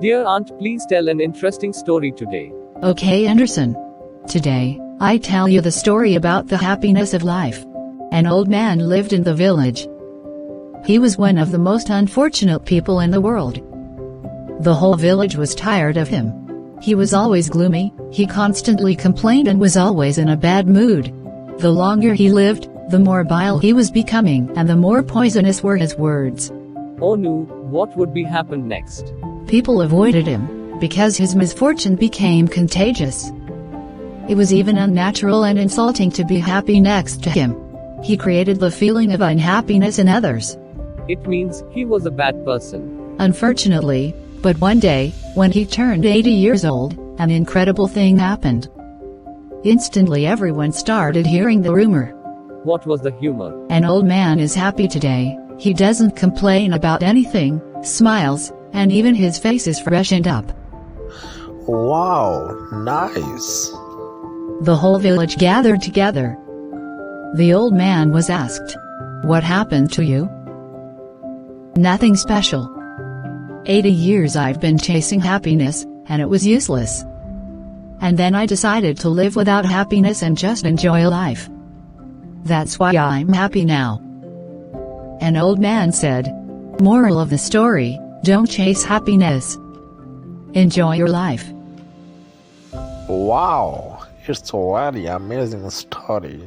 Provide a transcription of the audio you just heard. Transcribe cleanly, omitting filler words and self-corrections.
Dear aunt, please tell an interesting story today. Okay, Anderson. Today, I tell you the story about the happiness of life. An old man lived in the village. He was one of the most unfortunate people in the world. The whole village was tired of him. He was always gloomy, he constantly complained and was always in a bad mood. The longer he lived, the more vile he was becoming and the more poisonous were his words. Oh no, what would be happen next? People avoided him, because his misfortune became contagious. It was even unnatural and insulting to be happy next to him. He created the feeling of unhappiness in others. It means he was a bad person. Unfortunately, but one day, when he turned 80 years old, an incredible thing happened. Instantly everyone started hearing the rumor. What was the humor? An old man is happy today, he doesn't complain about anything, smiles, and even his face is freshened up. Wow, nice. The whole village gathered together. The old man was asked, "What happened to you?" "Nothing special. 80 years I've been chasing happiness, and it was useless. And then I decided to live without happiness and just enjoy life. That's why I'm happy now." An old man said, "Moral of the story, don't chase happiness. Enjoy your life." Wow, it's a very amazing story.